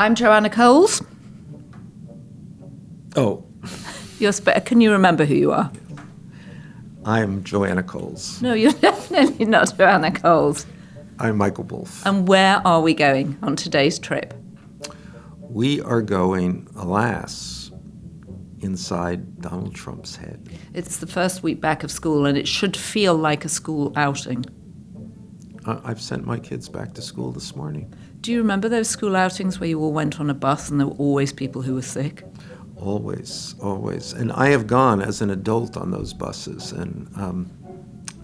I'm Joanna Coles. Oh, Can you remember who you are? I'm Joanna Coles. No, you're definitely not Joanna Coles. I'm Michael Wolff. And where are we going on today's trip? We are going, alas, inside Donald Trump's head. It's the first week back of school, and it should feel like a school outing. I've sent my kids back to school this morning. Do you remember those school outings where you all went on a bus and there were always people who were sick? Always, always. And I have gone as an adult on those buses, and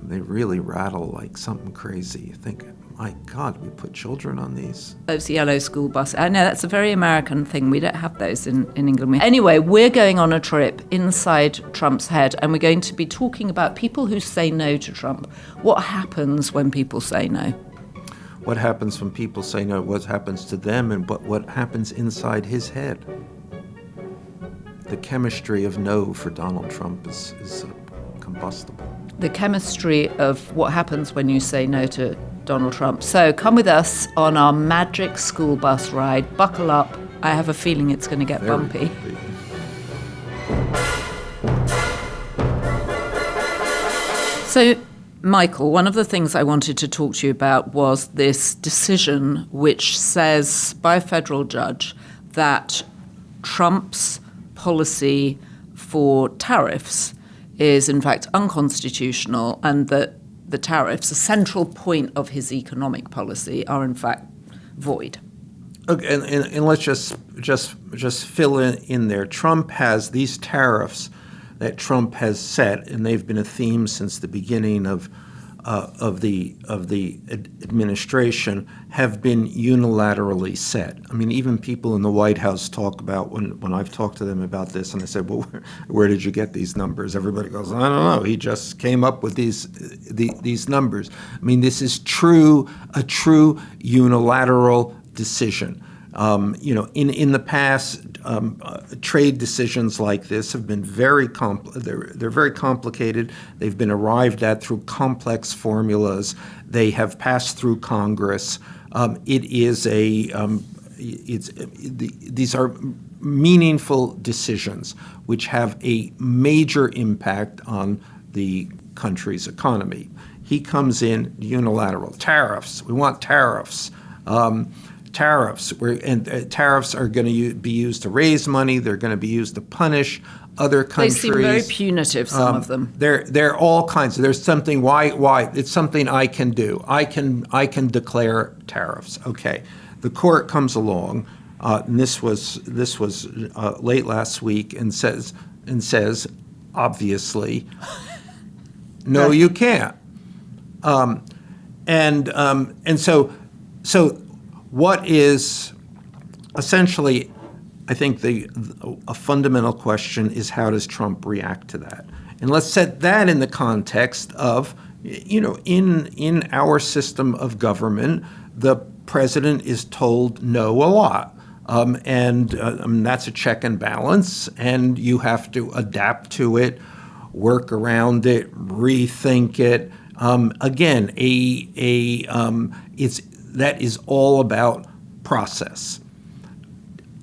they really rattle like something crazy. You think, my God, we put children on these? Those yellow school buses. I know, that's a very American thing. We don't have those in England. Anyway, we're going on a trip inside Trump's head, and we're going to be talking about people who say no to Trump. What happens when people say no? What happens when people say no? What happens to them, and what happens inside his head? The chemistry of no for Donald Trump is combustible. The chemistry of what happens when you say no to Donald Trump. So come with us on our magic school bus ride. Buckle up. I have a feeling it's going to get bumpy. So, Michael, one of the things I wanted to talk to you about was this decision which says by a federal judge that Trump's policy for tariffs is in fact unconstitutional, and that the tariffs, a central point of his economic policy, are in fact void. Okay, and let's just fill in there. Trump has these tariffs that Trump has set, and they've been a theme since the beginning of the administration, have been unilaterally set. I mean, even people in the White House talk about, when I've talked to them about this, and I said, well, where did you get these numbers? Everybody goes, I don't know. He just came up with these numbers. I mean, this is a true unilateral decision. In the past, trade decisions like this have been they're very complicated. They've been arrived at through complex formulas. They have passed through Congress. These are meaningful decisions which have a major impact on the country's economy. He comes in unilateral. Tariffs. We want tariffs. Tariffs are going to be used to raise money. They're going to be used to punish other countries. They seem very punitive, some of them. They're all kinds. There's something. Why? It's something I can do. I can declare tariffs. Okay. The court comes along, and this was late last week, and says obviously, no, you can't. And so. What is essentially, I think, a fundamental question is, how does Trump react to that? And let's set that in the context of, in our system of government, the president is told no a lot. And that's a check and balance, and you have to adapt to it, work around it, rethink it. That is all about process.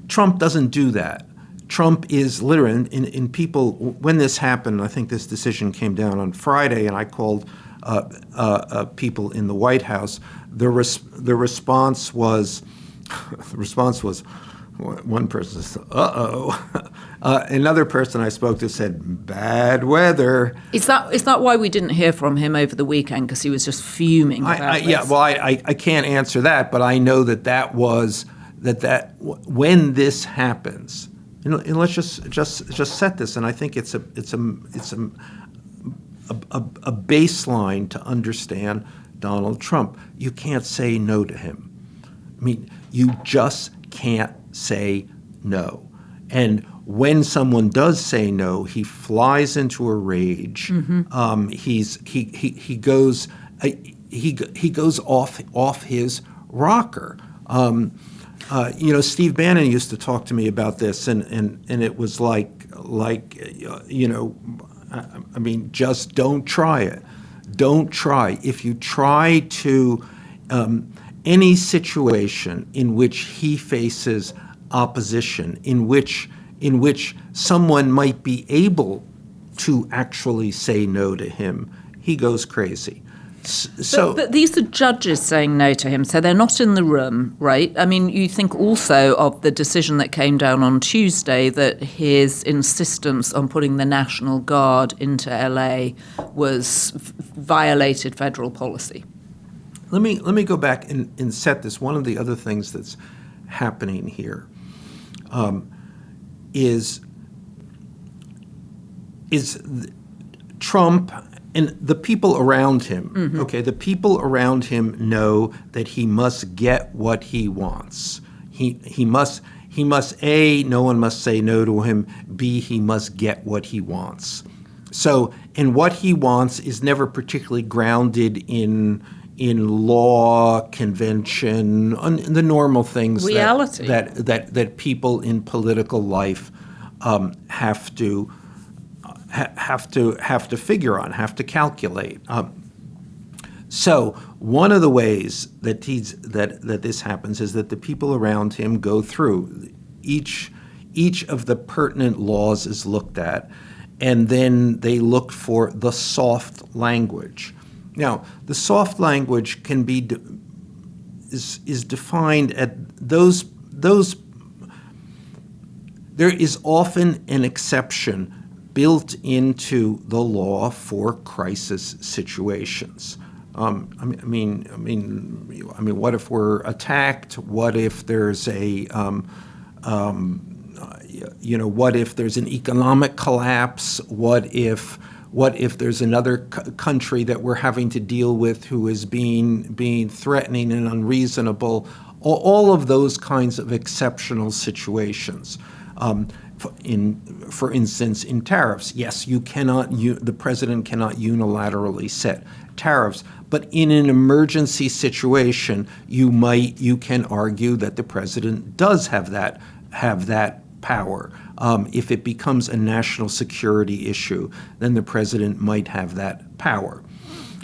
Trump doesn't do that. Trump is literally, in people, when this happened, I think this decision came down on Friday, and I called people in the White House. The response was, one person said, uh-oh. Another person I spoke to said, bad weather. Is that why we didn't hear from him over the weekend? Because he was just fuming about this? Yeah, well, I can't answer that, but I know that when this happens, and let's just set this, and I think it's a baseline to understand Donald Trump. You can't say no to him. I mean, you just can't say no. And when someone does say no, he flies into a rage. Mm-hmm. He goes off his rocker. Steve Bannon used to talk to me about this, and it was like just don't try it. Don't try. If you try to any situation in which he faces opposition, in which someone might be able to actually say no to him, he goes crazy. But these are judges saying no to him, so they're not in the room, right? I mean, you think also of the decision that came down on Tuesday that his insistence on putting the National Guard into LA violated federal policy. Let me go back and set this. One of the other things that's happening here is Trump and the people around him. Mm-hmm. Okay, the people around him know that he must get what he wants. He must A, no one must say no to him. B, he must get what he wants. So, and what he wants is never particularly grounded in law, convention, the normal things reality that people in political life have to figure on, have to calculate. So one of the ways that this happens is that the people around him go through each of the pertinent laws is looked at, and then they look for the soft language. Now, the soft language can be is defined at those. There is often an exception built into the law for crisis situations. I mean, what if we're attacked? What if there's what if there's an economic collapse? What if there's another country that we're having to deal with who is being threatening and unreasonable? All of those kinds of exceptional situations. For instance, in tariffs, yes, the president cannot unilaterally set tariffs, but in an emergency situation, you can argue that the president does have that power. If it becomes a national security issue, then the president might have that power.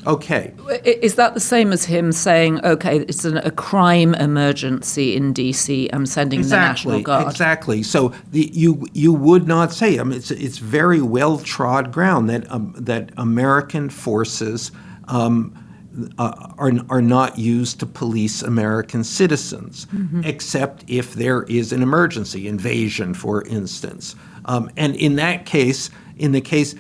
Okay. Is that the same as him saying, okay, it's a crime emergency in D.C., I'm sending the National Guard? Exactly. So you would not say, it's very well-trod ground that American forces are not used to police American citizens, mm-hmm. except if there is an emergency, invasion, for instance. And in that case, with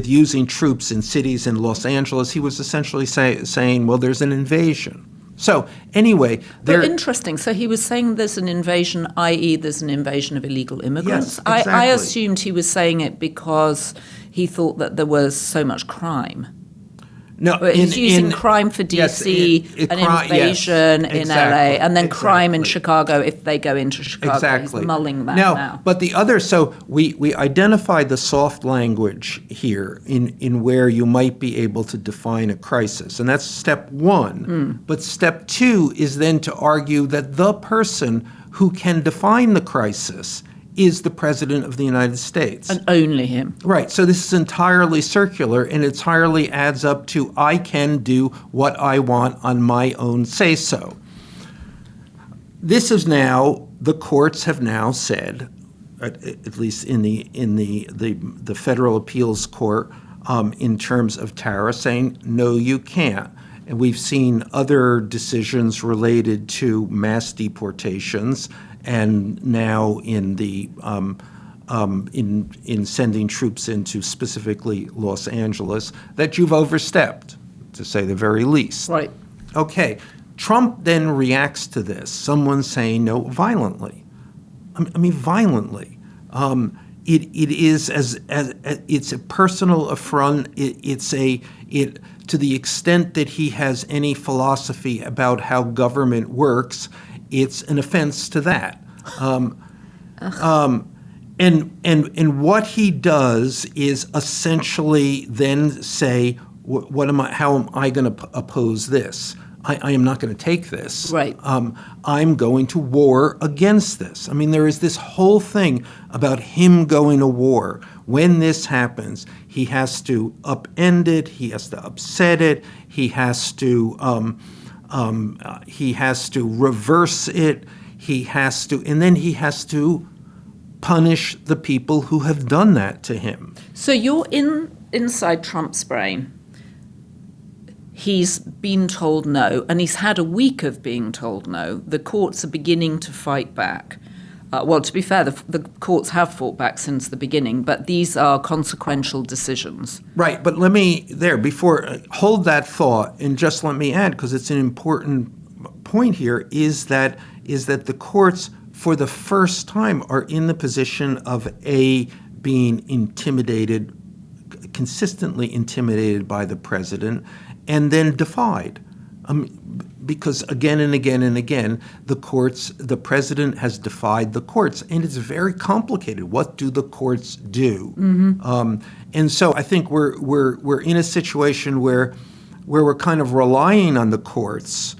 using troops in cities in Los Angeles, he was essentially saying, well, there's an invasion. So anyway, but interesting. So he was saying there's an invasion, i.e. there's an invasion of illegal immigrants. Yes, exactly. I assumed he was saying it because he thought that there was so much crime. No, he's using crime for D.C., an invasion in L.A., and then crime in Chicago if they go into Chicago. Exactly. He's mulling that now. But the other, so we identified the soft language here in where you might be able to define a crisis, and that's step one. But step two is then to argue that the person who can define the crisis is the President of the United States. And only him. Right. So this is entirely circular, and it entirely adds up to I can do what I want on my own say-so. This is now, the courts have now said, at least in the Federal Appeals Court, in terms of tariffs, saying, no, you can't. And we've seen other decisions related to mass deportations, and now in the in sending troops into specifically Los Angeles, that you've overstepped, to say the very least. Right. Okay. Trump then reacts to this. Someone saying no violently. I mean violently. It is as it's a personal affront. To the extent that he has any philosophy about how government works, it's an offense to that. And what he does is essentially then say, how am I going to oppose this? I am not going to take this. Right. I'm going to war against this. I mean, there is this whole thing about him going to war. When this happens, he has to upend it. He has to upset it. He has to reverse it. And then he has to punish the people who have done that to him. So you're inside Trump's brain. He's been told no, and he's had a week of being told no. The courts are beginning to fight back. Well, to be fair, the courts have fought back since the beginning, but these are consequential decisions. Right, but hold that thought and just let me add, because it's an important point here, is that the courts, for the first time, are in the position of being intimidated, consistently intimidated by the president, and then defied. Because again and again and again, the president has defied the courts, and it's very complicated. What do the courts do? Mm-hmm. And so I think we're in a situation where we're kind of relying on the courts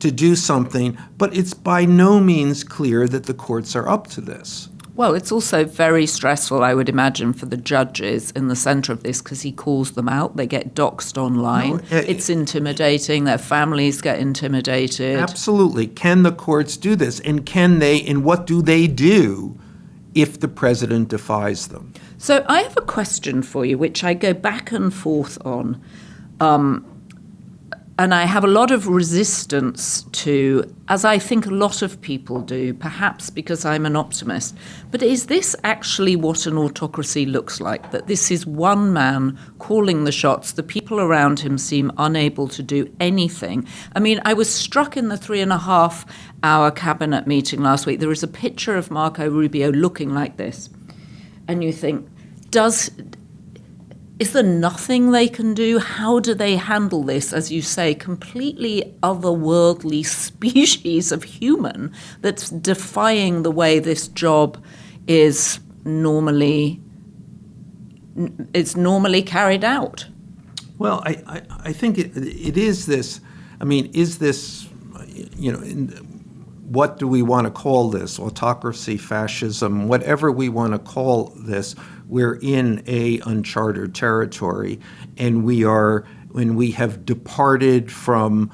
to do something, but it's by no means clear that the courts are up to this. Well, it's also very stressful, I would imagine, for the judges in the center of this, because he calls them out. They get doxxed online. It's intimidating. Their families get intimidated. Absolutely. Can the courts do this? And what do they do if the president defies them? So I have a question for you, which I go back and forth on. And I have a lot of resistance to, as I think a lot of people do, perhaps because I'm an optimist. But is this actually what an autocracy looks like? That this is one man calling the shots, the people around him seem unable to do anything. I mean, I was struck in the 3.5-hour cabinet meeting last week. There is a picture of Marco Rubio looking like this. And you think, is there nothing they can do? How do they handle this, as you say, completely otherworldly species of human that's defying the way this job is normally carried out? Well, I think it is this. I mean, is this, what do we want to call this? Autocracy, fascism, whatever we want to call this. We're in a uncharted territory, and we have departed from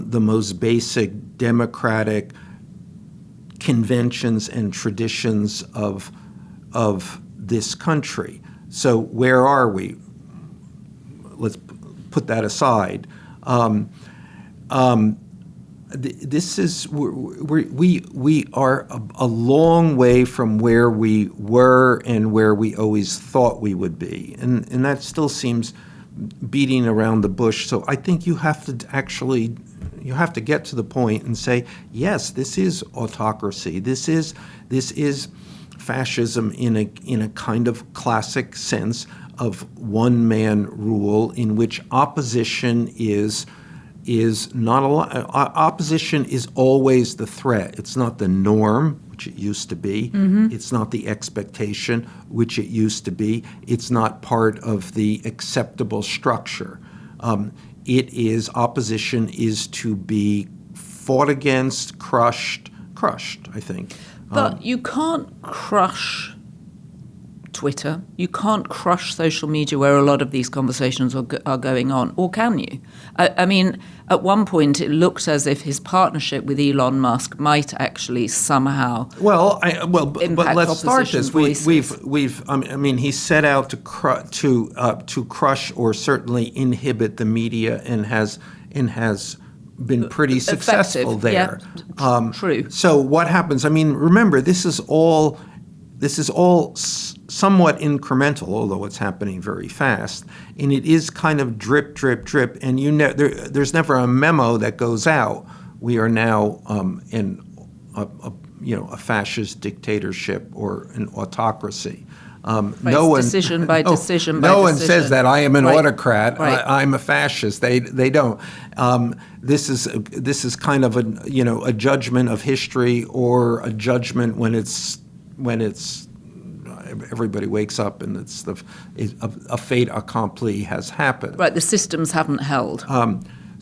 the most basic democratic conventions and traditions of this country. So where are we? Let's put that aside. This is we are a long way from where we were and where we always thought we would be, and that still seems beating around the bush. So I think you have to get to the point and say, yes, this is autocracy. This is fascism in a kind of classic sense of one man rule, in which opposition is not opposition is always the threat. It's not the norm, which it used to be. Mm-hmm. It's not the expectation, which it used to be. It's not part of the acceptable structure. Opposition is to be fought against, crushed, I think. But you can't crush Twitter. You can't crush social media where a lot of these conversations are going on, or can you? I mean, at one point it looked as if his partnership with Elon Musk might actually somehow but let's start this. He set out to crush or certainly inhibit the media, and has been pretty successful there. Yeah, true. So what happens? I mean, remember, this is all somewhat incremental, although it's happening very fast, and it is kind of drip, drip, drip. And there's never a memo that goes out. We are now in a fascist dictatorship or an autocracy. Decision by decision. No one says that. I am an autocrat. Right. I'm a fascist. They don't. This is kind of a judgment of history, or a judgment when it's everybody wakes up and a fait accompli has happened. Right. The systems haven't held.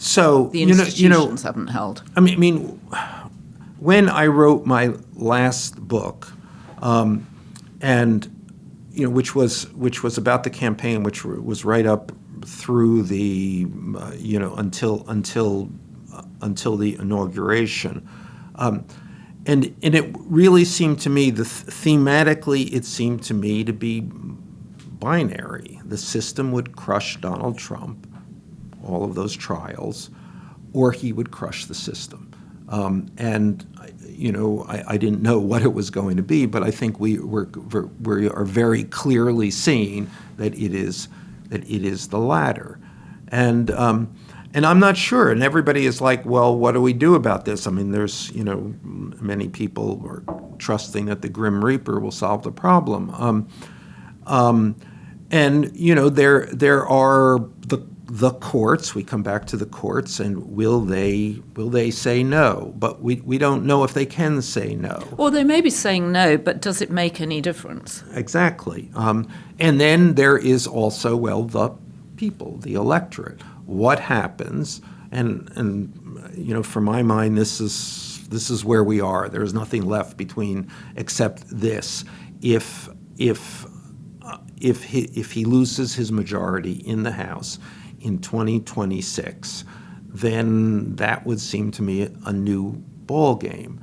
So The institutions haven't held. I mean, when I wrote my last book, and which was about the campaign, which was right up through the until the inauguration, and it really seemed to me thematically it seemed to me to be binary. The system would crush Donald Trump, all of those trials, or he would crush the system. And I didn't know what it was going to be, but I think we are very clearly seeing that it is the latter. And I'm not sure. And everybody is like, well, what do we do about this? I mean, there's many people are trusting that the Grim Reaper will solve the problem. And there are the courts. We come back to the courts, and will they say no? But we don't know if they can say no. Or they may be saying no, but does it make any difference? Exactly. And then there is also, the people, the electorate. What happens? And for my mind, this is where we are. There is nothing left except this. If he loses his majority in the House in 2026, then that would seem to me a new ball game.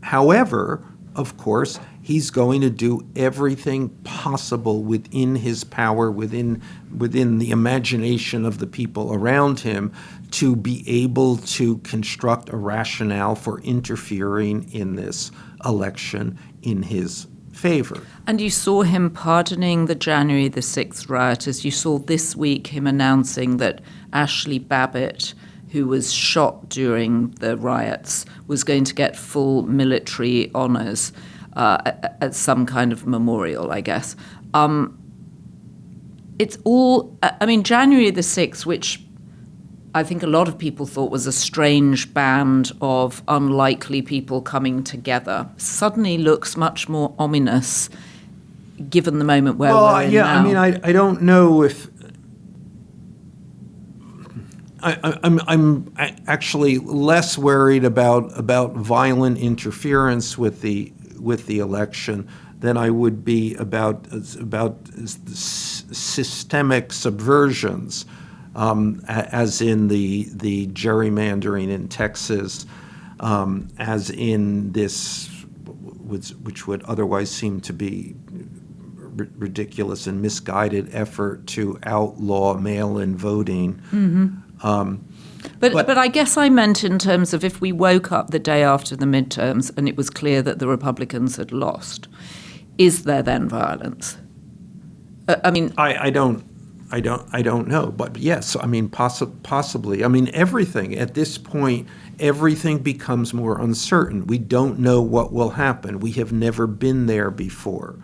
However, of course, he's going to do everything possible within his power, within the imagination of the people around him, to be able to construct a rationale for interfering in this election in his favor. And you saw him pardoning the January the 6th rioters. You saw this week him announcing that Ashley Babbitt, who was shot during the riots, was going to get full military honors at some kind of memorial, I guess. It's all, January the 6th, which I think a lot of people thought was a strange band of unlikely people coming together, suddenly looks much more ominous given the moment where we're in now. I don't know if I'm actually less worried about violent interference with the election than I would be about systemic subversions. As in the gerrymandering in Texas, as in this, which would otherwise seem to be ridiculous and misguided effort to outlaw mail-in voting. Mm-hmm. But I guess I meant in terms of if we woke up the day after the midterms and it was clear that the Republicans had lost, is there then violence? I don't know, but yes, possibly. Everything at this point, everything becomes more uncertain. We don't know what will happen. We have never been there before.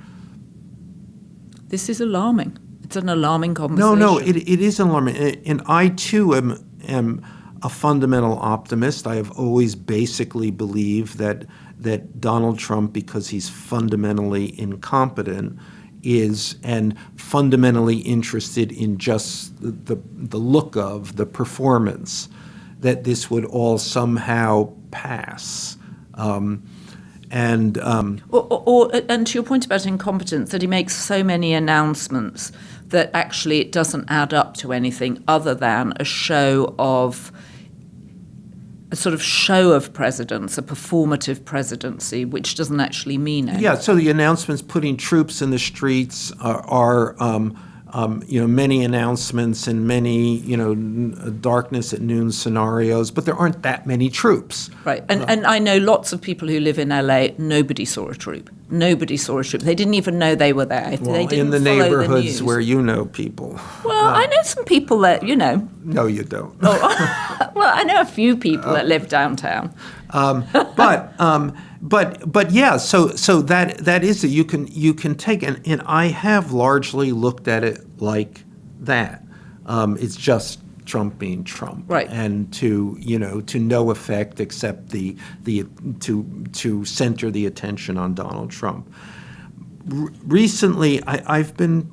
This is alarming. It's an alarming conversation. No, it is alarming. And I, too, am a fundamental optimist. I have always basically believed that Donald Trump, because he's fundamentally incompetent, is and fundamentally interested in just the look of the performance, that this would all somehow pass. And to your point about incompetence, that he makes so many announcements that actually it doesn't add up to anything other than a sort of show of presidents, a performative presidency, which doesn't actually mean anything. Yeah, so the announcements putting troops in the streets are many announcements and many, darkness at noon scenarios, but there aren't that many troops. Right, and I know lots of people who live in LA, nobody saw a troop. Nobody saw a troop. They didn't even know they were there. Well, they didn't in the follow neighborhoods the news. where you know people. Well, I know some people that, No, you don't. Oh, well, I know a few people that live downtown. But yeah, so that is it. You can take and I have largely looked at it like that. It's just Trump being Trump, right? And to no effect except to center the attention on Donald Trump. recently, I've been,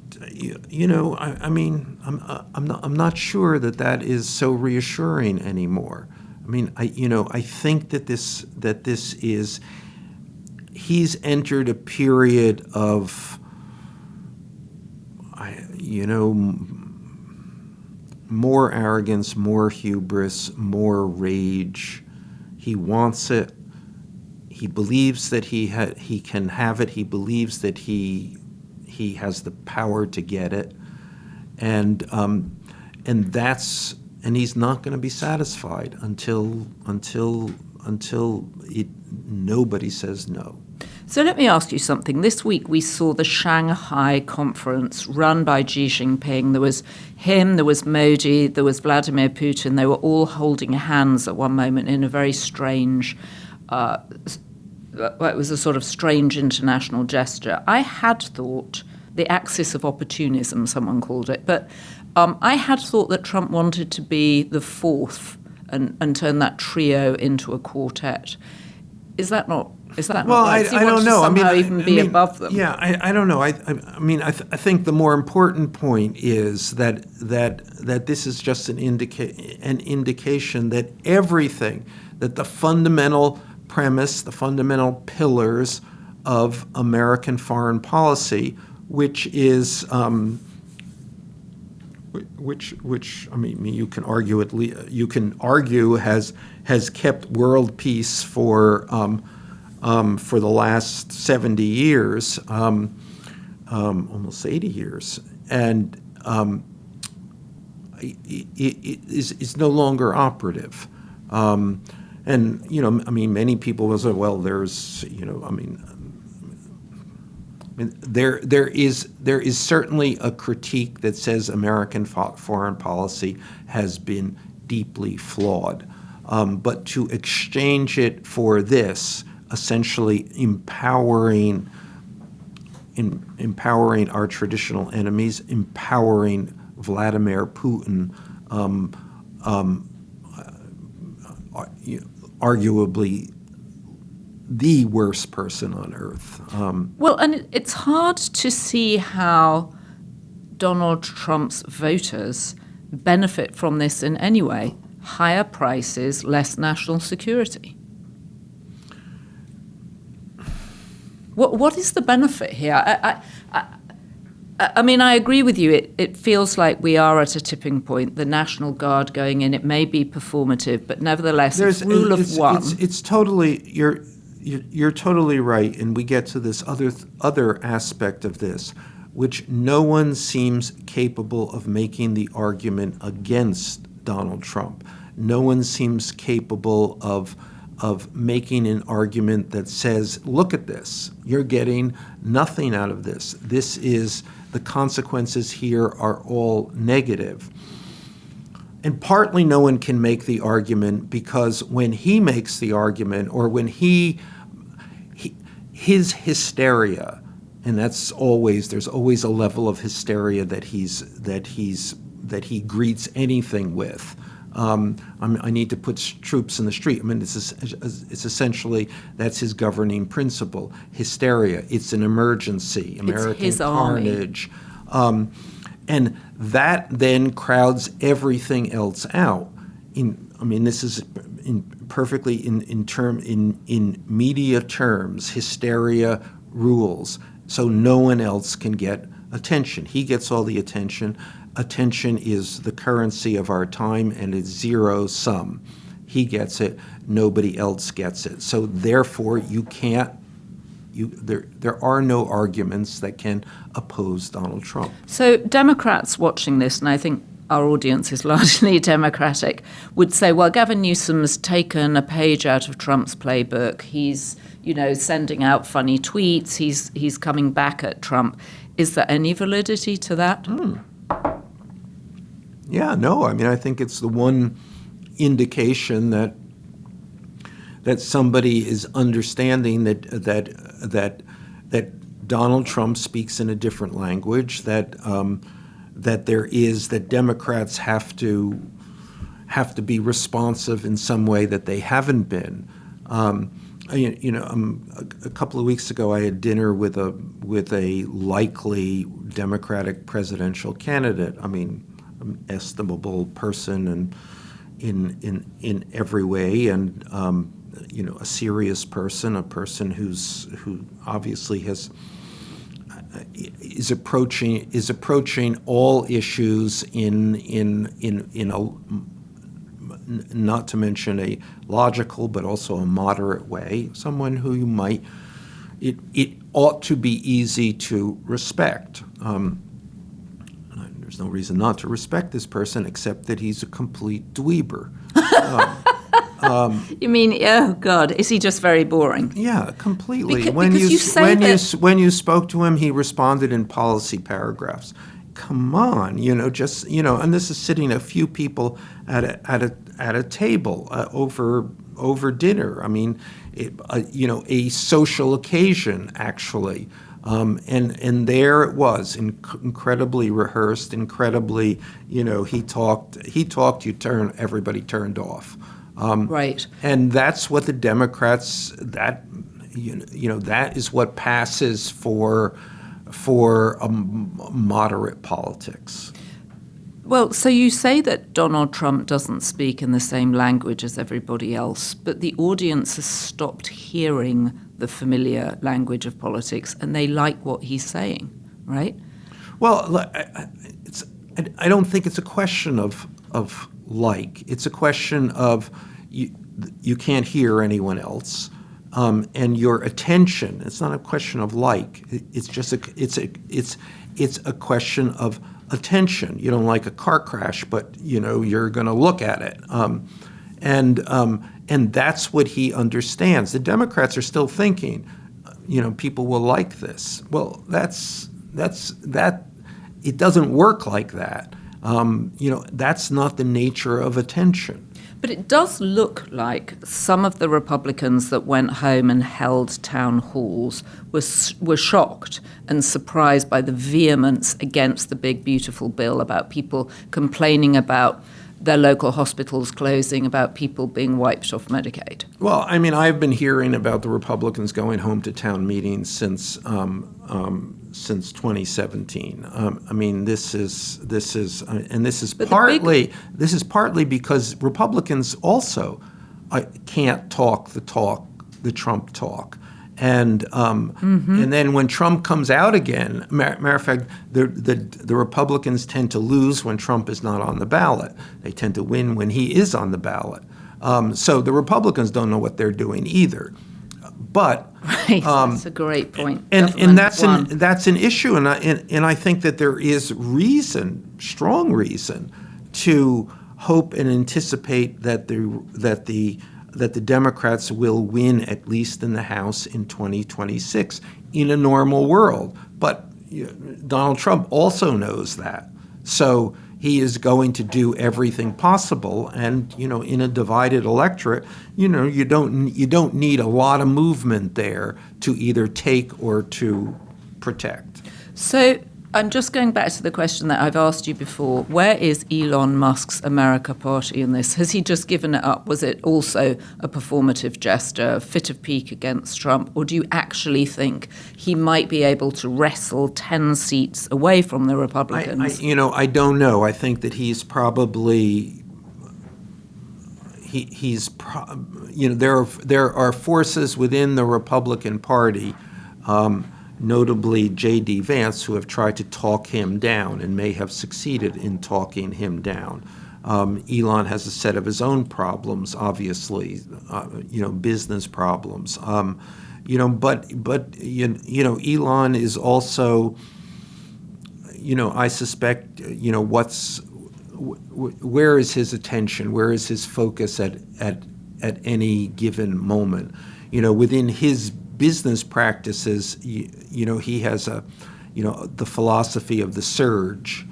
I'm not sure that is so reassuring anymore. I mean, I think that this is, he's entered a period of, more arrogance, more hubris, more rage. He wants it. He believes that he can have it. He believes that he has the power to get it, and he's not going to be satisfied until nobody says no. So let me ask you something. This week we saw the Shanghai conference run by Xi Jinping. There was him, there was Modi, there was Vladimir Putin. They were all holding hands at one moment in a very strange, it was a sort of strange international gesture. I had thought, the axis of opportunism, someone called it, but I had thought that Trump wanted to be the fourth and turn that trio into a quartet. Is that not? Well, right? I don't know. Even be above them. Yeah, I don't know. I think the more important point is that this is just an indication that everything, that the fundamental premise, the fundamental pillars of American foreign policy, which is which I mean you can argue has kept world peace for the last 70 years, almost 80 years, and it is no longer operative. And many people will say, well, there's, there is certainly a critique that says American foreign policy has been deeply flawed, but to exchange it for this, essentially empowering our traditional enemies, empowering Vladimir Putin, arguably the worst person on earth. Well, and it's hard to see how Donald Trump's voters benefit from this in any way. Higher prices, less national security. What is the benefit here? I mean, I agree with you. It feels like we are at a tipping point. The National Guard going in, it may be performative, but nevertheless, it's rule of one. It's totally, you're totally right, and we get to this other aspect of this, which no one seems capable of making the argument against Donald Trump. No one seems capable of making an argument that says, look at this, you're getting nothing out of this. This is, the consequences here are all negative. And partly no one can make the argument because when he makes the argument, or when his hysteria, and there's always a level of hysteria that he greets anything with. I need to put troops in the street. I mean, it's essentially, that's his governing principle. Hysteria. It's an emergency. American carnage. And that then crowds everything else out. This is perfectly in media terms. Hysteria rules. So no one else can get attention. He gets all the attention. Attention is the currency of our time, and it's zero sum. He gets it, nobody else gets it. So therefore, there are no arguments that can oppose Donald Trump. So Democrats watching this, and I think our audience is largely Democratic, would say, well, Gavin Newsom's taken a page out of Trump's playbook. He's, sending out funny tweets. He's coming back at Trump. Is there any validity to that? Yeah, no. I think it's the one indication that somebody is understanding that Donald Trump speaks in a different language. That Democrats have to be responsive in some way that they haven't been. A couple of weeks ago, I had dinner with a likely Democratic presidential candidate. I mean, an estimable person and in every way, and a serious person, a person who obviously is approaching all issues in a, not to mention a logical but also a moderate way. Someone who it ought to be easy to respect. There's no reason not to respect this person except that he's a complete dweeber. You mean, oh God, is he just very boring? Yeah, completely. Because when you spoke to him, he responded in policy paragraphs. Come on, and this is sitting a few people at a table over dinner. I mean, a social occasion actually. And there it was, incredibly rehearsed, incredibly, he talked, everybody turned off. Right. And that's what the Democrats, that is what passes for moderate politics. Well, so you say that Donald Trump doesn't speak in the same language as everybody else, but the audience has stopped hearing the familiar language of politics, and they like what he's saying, right? Well, I don't think it's a question of like. It's a question of you can't hear anyone else, and your attention. It's not a question of like. It's just it's a question of attention. You don't like a car crash, but you're going to look at it, and that's what he understands. The Democrats are still thinking, people will like this. Well, that's that. It doesn't work like that. That's not the nature of attention. But it does look like some of the Republicans that went home and held town halls were shocked and surprised by the vehemence against the big, beautiful bill, about people complaining about their local hospitals closing, about people being wiped off Medicaid. Well, I mean, I've been hearing about the Republicans going home to town meetings since 2017. I mean, this is partly because Republicans also can't talk the Trump talk. And and then when Trump comes out again, matter of fact, the Republicans tend to lose when Trump is not on the ballot. They tend to win when he is on the ballot. So the Republicans don't know what they're doing either. But right, that's a great point. And that's an issue, and I think that there is strong reason, to hope and anticipate that the Democrats will win at least in the House in 2026 in a normal world. But Donald Trump also knows that. So he is going to do everything possible. And, in a divided electorate, you don't need a lot of movement there to either take or to protect. So I'm just going back to the question that I've asked you before. Where is Elon Musk's America Party in this? Has he just given it up? Was it also a performative gesture, a fit of pique against Trump? Or do you actually think he might be able to wrestle 10 seats away from the Republicans? I don't know. I think that he's probably... there are forces within the Republican Party, notably J.D. Vance, who have tried to talk him down and may have succeeded in talking him down. Elon has a set of his own problems, obviously, business problems. But Elon is also, I suspect, where is his attention? Where is his focus at any given moment? Within his business practices, he has the philosophy of the surge.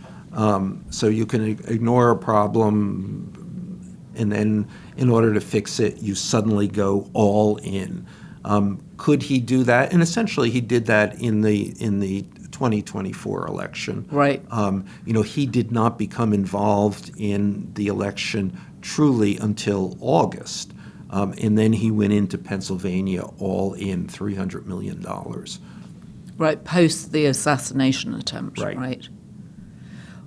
So you can ignore a problem, and then in order to fix it, you suddenly go all in. Could he do that? And essentially, he did that in the 2024 election. Right. He did not become involved in the election truly until August. And then he went into Pennsylvania all in $300 million. Right, post the assassination attempt, Right. right?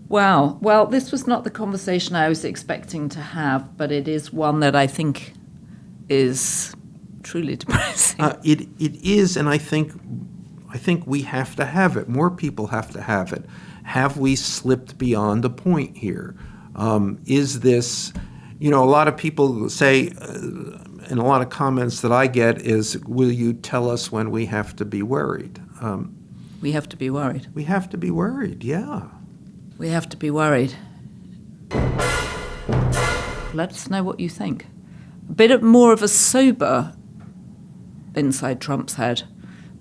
Wow. Well, this was not the conversation I was expecting to have, but it is one that I think is truly depressing. It is, and I think we have to have it. More people have to have it. Have we slipped beyond a point here? Is this, a lot of people say, and a lot of comments that I get is, will you tell us when we have to be worried? We have to be worried. We have to be worried, yeah. We have to be worried. Let us know what you think. A bit more of a sober inside Trump's head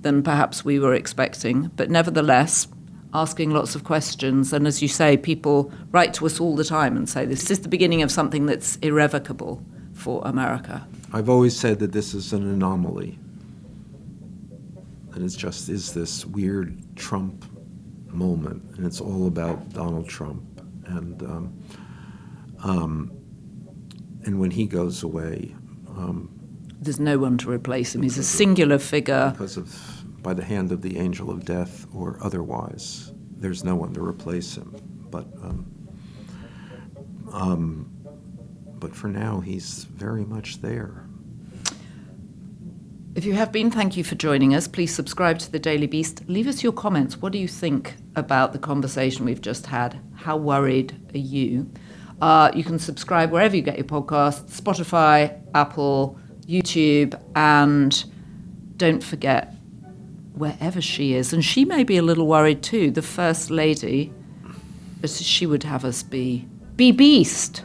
than perhaps we were expecting, but nevertheless, asking lots of questions. And as you say, people write to us all the time and say, this is the beginning of something that's irrevocable for America. I've always said that this is an anomaly. And it just is this weird Trump moment, and it's all about Donald Trump. And when he goes away, there's no one to replace him. He's a singular figure. By the hand of the angel of death or otherwise, there's no one to replace him. But for now, he's very much there. If you have been, thank you for joining us. Please subscribe to The Daily Beast. Leave us your comments. What do you think about the conversation we've just had? How worried are you? You can subscribe wherever you get your podcasts, Spotify, Apple, YouTube, and don't forget, wherever she is, and she may be a little worried too, the First Lady, she would have us be beast.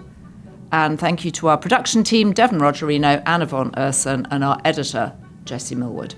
And thank you to our production team, Devon Rogerino, Anna von Urson, and our editor, Jesse Millwood.